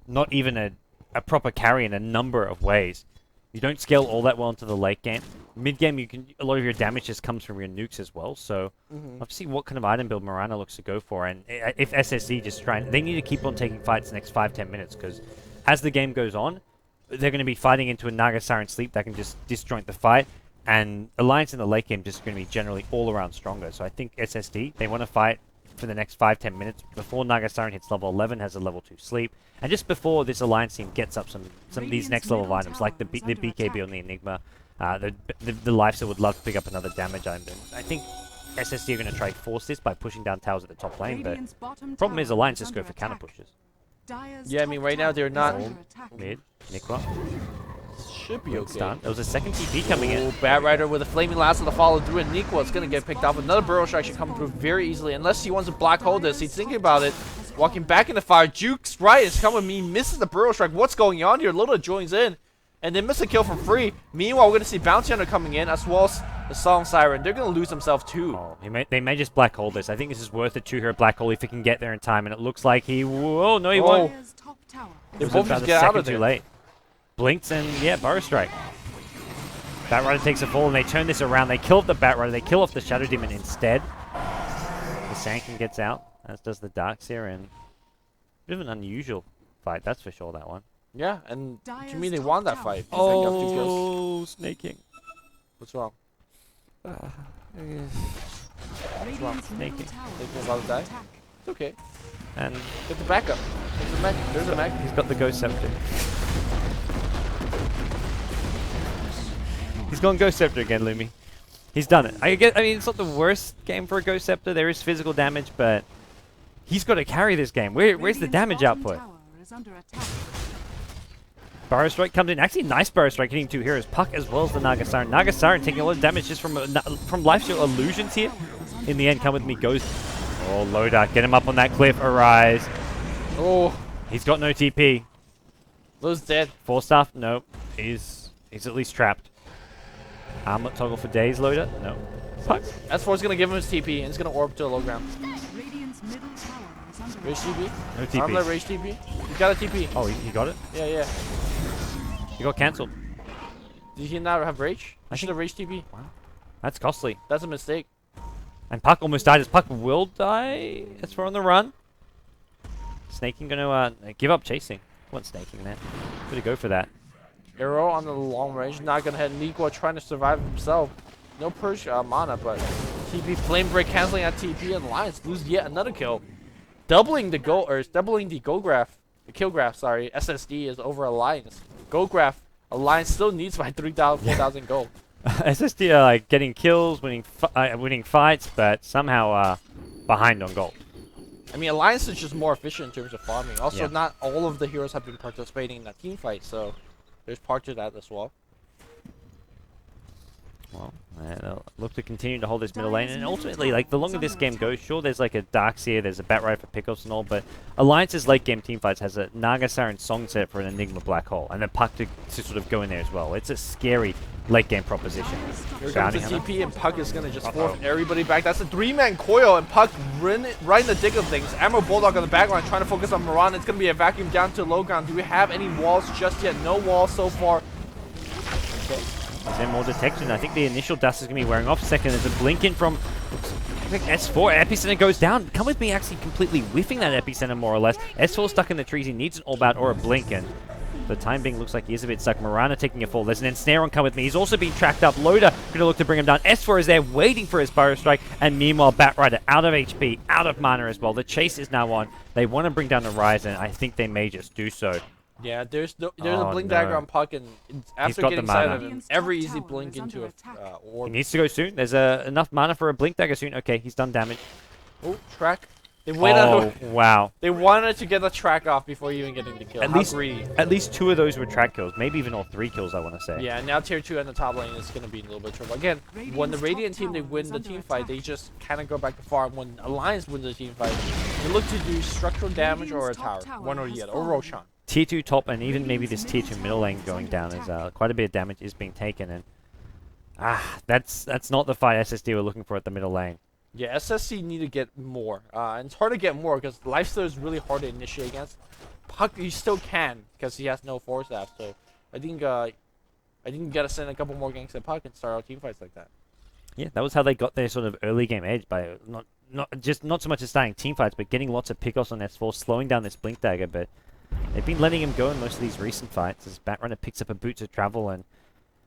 not even a proper carry in a number of ways. You don't scale all that well into the late game. Mid game, a lot of your damage just comes from your nukes as well. So, let's see what kind of item build Mirana looks to go for. And if SSC just they need to keep on taking fights the next 5-10 minutes, because as the game goes on, they're going to be fighting into a Naga Siren sleep that can just disjoint the fight. And Alliance in the late game just going to be generally all around stronger. So I think SSD, they want to fight for the next 5-10 minutes before Naga Siren hits level 11, has a level 2 sleep. And just before this Alliance team gets up some of these next level of items, like the BKB on the Enigma, the Lifesteal would love to pick up another damage item. I think SSD are going to try to force this by pushing down towers at the top lane, but problem is Alliance just go for counter pushes. Yeah, I mean, right now they're not... Mid, Nikwa. Should be okay. Stun. There was a second TP coming in. Batrider with a Flaming Lasso to follow through, and Nikwa is going to get picked off. Another Burrow Strike should come through very easily, unless he wants to black hole this. He's thinking about it. Walking back in the fire. Juke's right is coming. He misses the Burrow Strike. What's going on here? Loda joins in, and they miss a kill for free. Meanwhile, we're going to see Bounty Hunter coming in, as well as the Song Siren. They're going to lose themselves too. Oh, they may just black hole this. I think this is worth a 2-hero black hole if he can get there in time, and it looks like he... Whoa, no, he won't. They both just get out of there. Too late. Blinks and, yeah, Burrow Strike. Batrider takes a fall, and they turn this around. They kill off the Batrider. They kill off the Shadow Demon instead. The Sankin gets out, as does the Darkseer, and a bit of an unusual fight, that's for sure, that one. Yeah, and to me, they won that fight. Oh, snaking. What's wrong? What's wrong? Snaking. They're about to die? It's okay. And get the backup. There's a mech. There's a mech. He's got the Ghost Scepter. He's gone Ghost Scepter again, Lumi. He's done it. I mean, it's not the worst game for a Ghost Scepter. There is physical damage, but He's got to carry this game. Where's the Radiant's damage bottom output? tower is under attack. Burrow Strike comes in. Actually, nice Burrow Strike hitting 2 heroes. Puck as well as the Naga Siren. Naga Siren taking a lot of damage just from Life Steal illusions here. In the end, Come With Me goes. Oh, Loader. Get him up on that cliff. Arise. Oh, He's got no TP. Lo's dead. Force Staff? Nope. He's at least trapped. Armlet toggle for days, Loader? No. Puck. S4's gonna give him his TP and he's gonna orb to a low ground. Radiant's middle tower is under Rage attack. TP. No TP. Armlet rage TP. He got a TP. Oh, he got it? Yeah. He got cancelled. Did he not have rage? I I should have rage TP. That's costly. That's a mistake. And Puck almost died. His Puck will die. As we're on the run. Snaking gonna give up chasing. Want Snaking there. Gonna go for that. Arrow on the long range, not gonna hit Nikwa trying to survive himself. No purge mana, but TP Flame Break canceling that TP and Lions lose yet another kill. Doubling the goal graph, the kill graph, sorry, SSD is over Alliance. Goal graph, Alliance still needs by 3,000, 4,000 gold. SSD are like getting kills, winning fights, but somehow behind on gold. I mean, Alliance is just more efficient in terms of farming. Also, Yeah. not all of the heroes have been participating in that team fight, so there's part to that as well. Well, they'll look to continue to hold this middle lane, and ultimately, like, the longer this game goes, sure, there's like a Darkseer, there's a Batrider for pickoffs and all, but Alliance's late game teamfights has a Naga Siren song set for an Enigma Black Hole, and a Puck to sort of go in there as well. It's a scary late game proposition. Here Bounty comes the Hunter. TP, and Puck is gonna just force everybody back. That's a 3-man coil, and Puck right in the thick of things. Ammo Bulldog on the background trying to focus on Moran. It's gonna be a vacuum down to low ground. Do we have any walls just yet? No walls so far. Okay. Is there more detection? I think the initial dust is going to be wearing off. Second, there's a blink in from I think S4. Epicenter goes down. Come With Me actually completely whiffing that Epicenter more or less. S4 stuck in the trees. He needs an all-out or a blink, and for the time being looks like he is a bit stuck. Morana taking a fall. There's an ensnare on Come With Me. He's also being tracked up. Loader going to look to bring him down. S4 is there waiting for his Burrow Strike, and meanwhile Batrider out of HP, out of mana as well. The chase is now on. They want to bring down the Rise, and I think they may just do so. Yeah, there's a Oh, blink no. dagger on Puck, and after got getting the sight mana. of him, every easy blink into a He orb. needs to go soon. There's enough mana for a Blink Dagger soon. Okay, he's done damage. Oh, track. They waited. Oh, wow. They wanted to get the track off before even getting the kill. At How least, greedy. at least 2 of those were track kills. Maybe even all 3 kills, I want to say. Yeah, and now tier 2 and the top lane is going to be in a little bit of trouble. Again, when the Radiant team, they win the team fight, they just kind of go back to farm. When Alliance wins the team fight, they look to do structural damage or a tower. One or the other. Or Roshan. Tier 2 top and even maybe this Tier 2 middle lane going down is quite a bit of damage is being taken. And that's not the fight SSD were looking for at the middle lane. Yeah, SSC need to get more. And it's hard to get more because Lifesteal is really hard to initiate against. Puck, you still can because he has no force staff. So I think you gotta send a couple more ganks at Puck and start out team fights like that. Yeah, that was how they got their sort of early game edge by not so much as starting team fights, but getting lots of pickoffs on S4, slowing down this Blink Dagger. But they've been letting him go in most of these recent fights as Batrunner picks up a Boots of Travel, and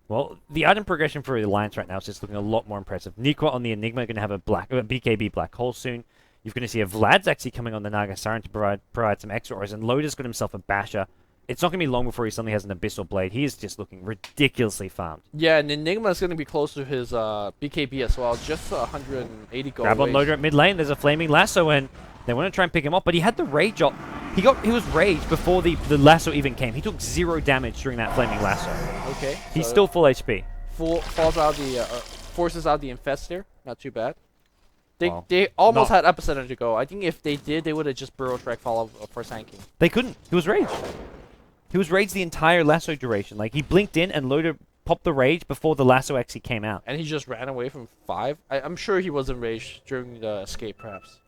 well, the item progression for the Alliance right now is just looking a lot more impressive. Nikwa on the Enigma going to have a BKB Black Hole soon. You're going to see a Vlad's actually coming on the Naga Siren to provide some extra auras, and Loader's got himself a Basher. It's not going to be long before he suddenly has an Abyssal Blade. He is just looking ridiculously farmed. Yeah, and Enigma is going to be close to his BKB as well, just 180 gold. Grab on away. Loader at mid lane. There's a Flaming Lasso, and they want to try and pick him up, but he had the Rage up. He was raged before the Lasso even came. He took 0 damage during that Flaming Lasso. Okay. He's so still full HP. falls out the forces out the infest there. Not too bad. Well, They almost not- had epicenter to go. I think if they did, they would have just burrow track follow for sanking. They couldn't. He was raged. He was raged the entire Lasso duration. Like, he blinked in and Loader popped the Rage before the Lasso actually came out. And he just ran away from 5. I'm sure he wasn't raged during the escape, perhaps.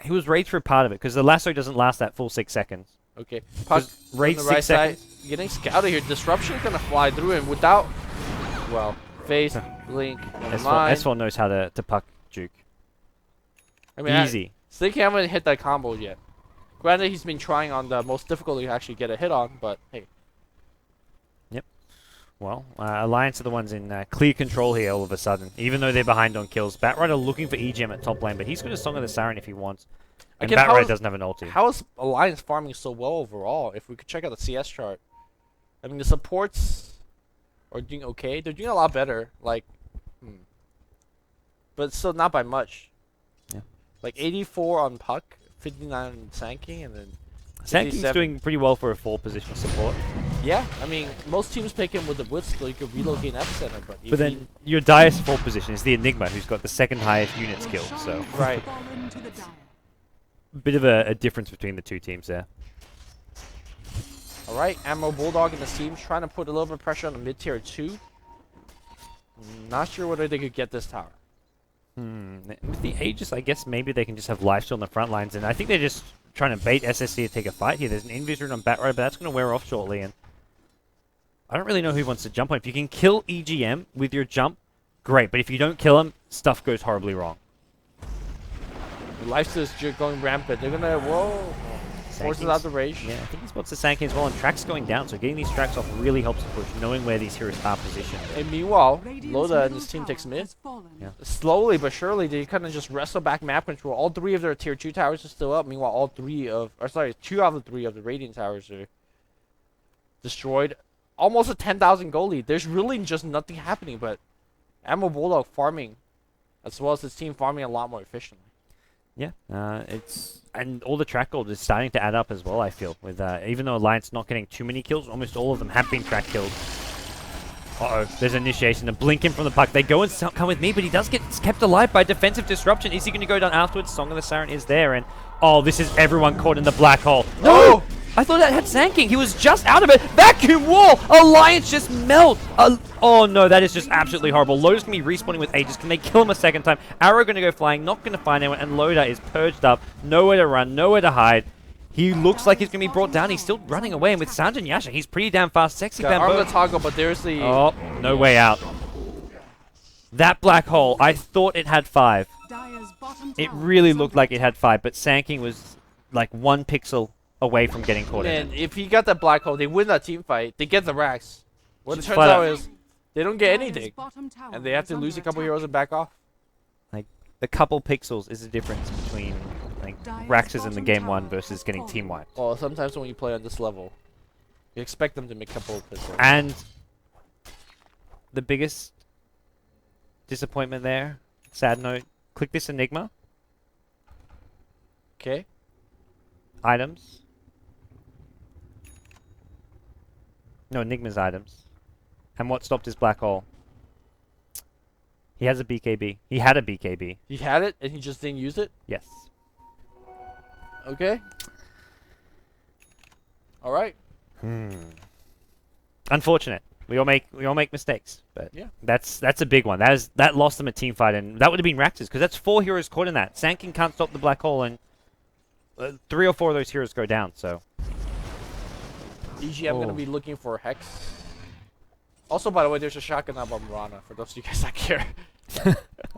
He was raged for part of it, because the Lasso doesn't last that full 6 seconds. Okay. Puck on rage the 6 right side, seconds. getting scouted here. Disruption is gonna fly through him without, well, face, blink, never mind. S4 knows how to puck juke. I mean, Easy. Still haven't hit that combo yet. Granted, he's been trying on the most difficult to actually get a hit on, but hey. Well, Alliance are the ones in clear control here all of a sudden, even though they're behind on kills. Batrider looking for EGM at top lane, but he's got a Song of the Siren if he wants. And Again, Batrider doesn't have an ulti. How is Alliance farming so well overall? If we could check out the CS chart. I mean, the supports are doing okay. They're doing a lot better. Like, but still not by much. Yeah. Like 84 on puck, 59 on Sankey, and then Sankey's 57. doing pretty well for a 4 positional support. Yeah, I mean, most teams pick him with the width so you could relocate an epicenter, but if But then your dire support position is the Enigma, who's got the second highest unit skill. So Right. Fallen to the dire. bit of a difference between the two teams there. Alright, Ammo Bulldog and the team trying to put a little bit of pressure on the mid-tier 2. Not sure whether they could get this tower. With the Aegis, I guess maybe they can just have lifesteal on the front lines, and I think they're just trying to bait SSD to take a fight here. There's an Invis on Batrider, but that's going to wear off shortly, and I don't really know who wants to jump on. If you can kill EGM with your jump, great, but if you don't kill him, stuff goes horribly wrong. Lifesteal's going rampant. They're gonna, whoa, forces out the rage. Yeah, I think he spots the Sankey as well, and tracks going down, so getting these tracks off really helps the push, knowing where these heroes are positioned. And meanwhile, Radiant's Loda and middle his team tower takes mid. has fallen. Yeah. Slowly but surely, they kind of just wrestle back map control. All 3 of their tier 2 towers are still up. Meanwhile, all 2 out of the 3 of the Radiant towers are destroyed. Almost a 10,000 goal lead. There's really just nothing happening, but Ammo Bulldog farming, as well as his team farming a lot more efficiently. Yeah, and all the track gold is starting to add up as well, I feel. With even though Alliance not getting too many kills, almost all of them have been track killed. Uh-oh, there's initiation. A blink in from the puck. They go and come with me, but he does get kept alive by defensive disruption. Is he going to go down afterwards? Song of the Siren is there, and oh, this is everyone caught in the black hole. No! I thought that had Sanking. He was just out of it. Vacuum wall! Alliance just melt! Oh no, that is just absolutely horrible. Loda's going to be respawning with Aegis. Can they kill him a second time? Arrow going to go flying, not going to find anyone, and Loda is purged up. Nowhere to run, nowhere to hide. He looks like he's going to be brought down. He's still running away, and with Sanjin Yasha, he's pretty damn fast. Sexy Got arm Bamboo. the toggle, but there's the... Oh, no way out. That black hole, I thought it had 5. Dire's bottom It tower really is looked under like it had 5, but Sanking was like 1 pixel away from getting caught in And it. if he got that black hole, they win that team fight. They get the racks. What it Just turns flat out out. is they don't get Dire's anything, bottom tower and they have is to lose a under couple attack. heroes and back off. Like, a couple pixels is the difference between like Dire's Raxes in the bottom game tower 1 versus has getting fallen. team wiped. Well, sometimes when you play on this level, you expect them to make a couple of pixels. And the biggest disappointment there, sad note, click this Enigma, Okay. items. No, Enigma's items. And what stopped his black hole? He has a BKB. He had a BKB. He had it, and he just didn't use it? Yes. Okay. Alright. Unfortunate. We all make mistakes, but Yeah. that's a big one. That lost them a team fight, and that would have been Raxus because that's 4 heroes caught in that. Sankin can't stop the black hole, and 3 or 4 of those heroes go down. So EG, I'm going to be looking for a Hex. Also, by the way, there's a shotgun up on Mirana, for those of you guys that care.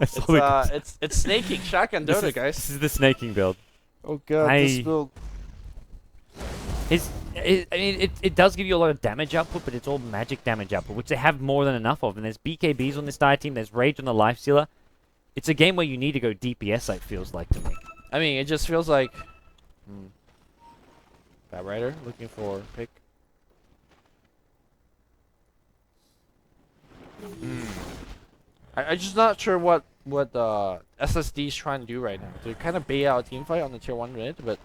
It's snaking shotgun Dota, guys. This is the snaking build. Oh god, this build. It does give you a lot of damage output, but it's all magic damage output, which they have more than enough of. And there's BKBs on this dire team. There's Rage on the Lifestealer. It's a game where you need to go DPS, it feels like to me. I mean, it just feels like... Batrider, looking for pick. I'm just not sure what SSD is trying to do right now. They're kind of bait out a team fight on the tier 1 mid, but...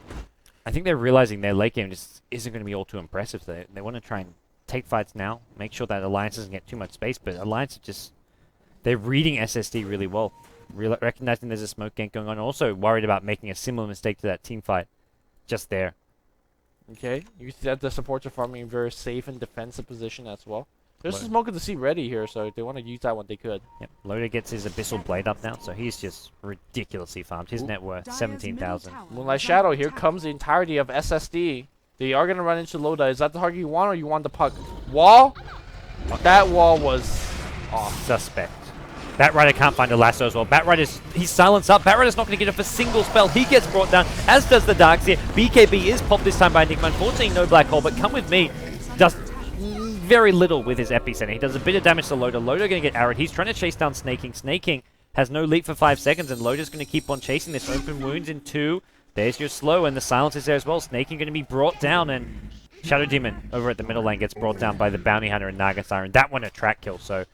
I think they're realizing their late game just isn't going to be all too impressive. They want to try and take fights now, make sure that Alliance doesn't get too much space, but Alliance they're reading SSD really well, recognizing there's a smoke gank going on, also worried about making a similar mistake to that team fight just there. Okay, you see that the supports are farming a very safe and defensive position as well. There's Right. a smoke of the sea ready here, so if they want to use that one, they could. Yep. Loda gets his Abyssal Blade up now, so he's just ridiculously farmed. His Ooh. net worth, Dire's 17,000. middle tower Moonlight is Shadow, under here attack. comes the entirety of SSD. They are going to run into Loda. Is that the target you want, or you want the puck? Wall? That wall was off. Suspect. Batrider can't find a lasso as well. He's silenced up. Batrider's not going to get it for a single spell. He gets brought down, as does the Darkseer. BKB is popped this time by Enigma. Unfortunately, no black hole, but come with me. Does very little with his epicenter. He does a bit of damage to Loda. Loda going to get arrowed. He's trying to chase down Snaking. Snaking has no leap for 5 seconds, and Loda's going to keep on chasing this. Open wounds in 2. There's your slow, and the silence is there as well. Snaking going to be brought down, and Shadow Demon over at the middle lane gets brought down by the Bounty Hunter and Naga Siren. That one a track kill, so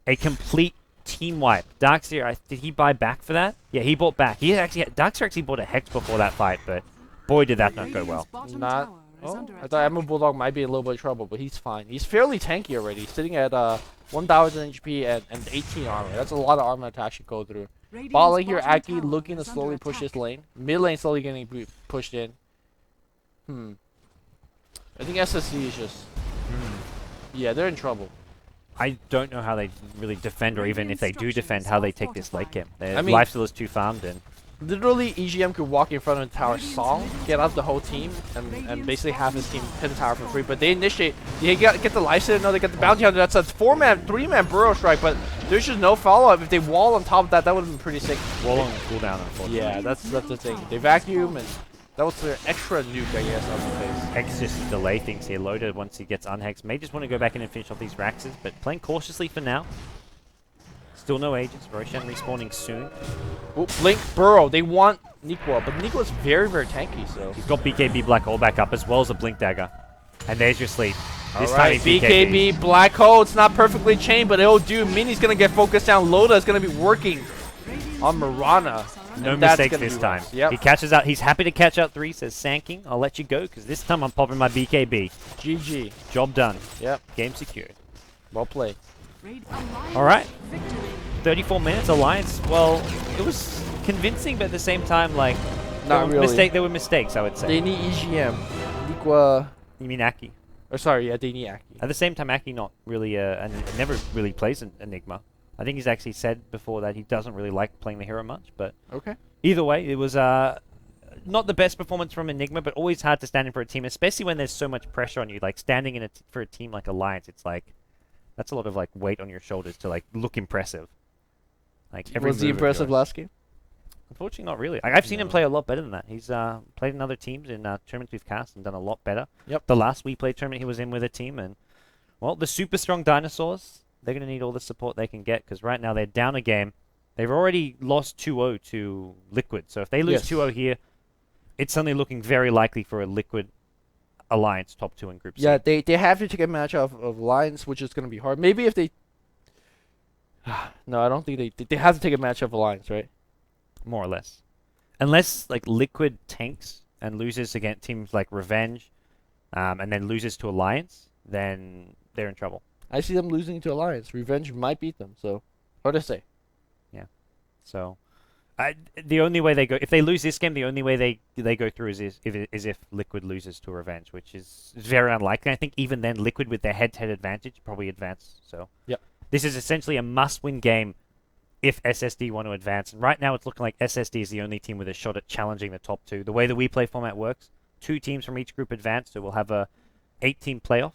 a complete team wipe. Darkseer, did he buy back for that? Yeah, he bought back. Darkseer actually bought a Hex before that fight, but boy, did that not go well. Not. Oh, I thought Emerald Bulldog might be in a little bit of trouble, but he's fine. He's fairly tanky already, sitting at 1,000 HP and 18 armor. That's a lot of armor to actually go through. Bot lane here, Aki looking to slowly push his lane. Mid lane slowly getting pushed in. I think SSC is just... Yeah, they're in trouble. I don't know how they really defend, or even if they do defend, how they take this late game. Their I mean- lifesteal is too farmed in. Literally, EGM could walk in front of the tower song, get out the whole team, and basically have his team hit the tower for free. But they initiate, they get the lifesteal, no, they get the bounty hunter. That's a 3-man burrow strike, but there's just no follow-up. If they wall on top of that, that would have been pretty sick. Wall on cooldown, unfortunately. Yeah, that's the thing. They vacuum, and that was their extra nuke, I guess, on the face. Hex just delay things here. Loaded once he gets unhexed. May just want to go back in and finish off these Raxes, but playing cautiously for now. Still no Aegis. Roshan respawning soon. Oh, Blink, Burrow. They want Nikwa, but Nikwa's very, very tanky, so. He's got BKB Black Hole back up as well as a Blink Dagger. And there's your sleep. This time Alright, he's BKB. BKB, Black Hole. It's not perfectly chained, but it'll do. Mini's going to get focused down. Loda is going to be working on Mirana. No and that's mistakes gonna this be time. rough. Yep. He catches out. He's happy to catch out 3, says Sanking. I'll let you go because this time I'm popping my BKB. GG. Job done. Yep. Game secured. Well played. All right. 34 minutes. Alliance. Well, it was convincing, but at the same time, like, Not really. There were mistakes, I would say. They need EGM. Nikwa. You mean Aki? Or sorry, yeah, they need Aki. At the same time, Aki not really, and never really plays an Enigma. I think he's actually said before that he doesn't really like playing the hero much, but Okay. either way, it was not the best performance from Enigma, but always hard to stand in for a team, especially when there's so much pressure on you. Like standing in for a team like Alliance, it's like that's a lot of like weight on your shoulders to like look impressive. Like every Was he move of impressive yours. last game? Unfortunately, not really. Like, I've seen him No. play a lot better than that. He's played in other teams in tournaments we've cast and done a lot better. Yep. The last WePlay tournament he was in with a team, and well, the super strong dinosaurs. They're going to need all the support they can get because right now they're down a game. They've already lost 2-0 to Liquid. So if they lose Yes. 2-0 here, it's suddenly looking very likely for a Liquid Alliance top 2 in Group C. Yeah, they have to take a match of Alliance, which is going to be hard. Maybe if they... No, I don't think they have to take a match of Alliance, right? More or less. Unless like Liquid tanks and loses against teams like Revenge and then loses to Alliance, then they're in trouble. I see them losing to Alliance. Revenge might beat them, so hard to say. So, the only way they go, if they lose this game, the only way they go through is if Liquid loses to Revenge, which is very unlikely. I think even then, Liquid with their head-to-head advantage probably advance. So, Yep. This is essentially a must-win game if SSD want to advance. And right now, it's looking like SSD is the only team with a shot at challenging the top 2. The way the WePlay format works, 2 teams from each group advance, so we'll have a 8-team playoff.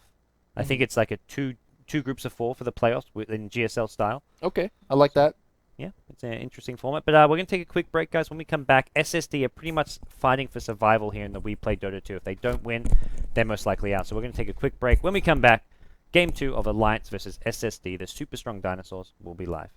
I think it's like a two groups of 4 for the playoffs in GSL style. Okay, I like that. Yeah, it's an interesting format. But we're going to take a quick break, guys. When we come back, SSD are pretty much fighting for survival here in the WePlay Dota 2. If they don't win, they're most likely out. So we're going to take a quick break. When we come back, Game 2 of Alliance versus SSD, the super strong dinosaurs, will be live.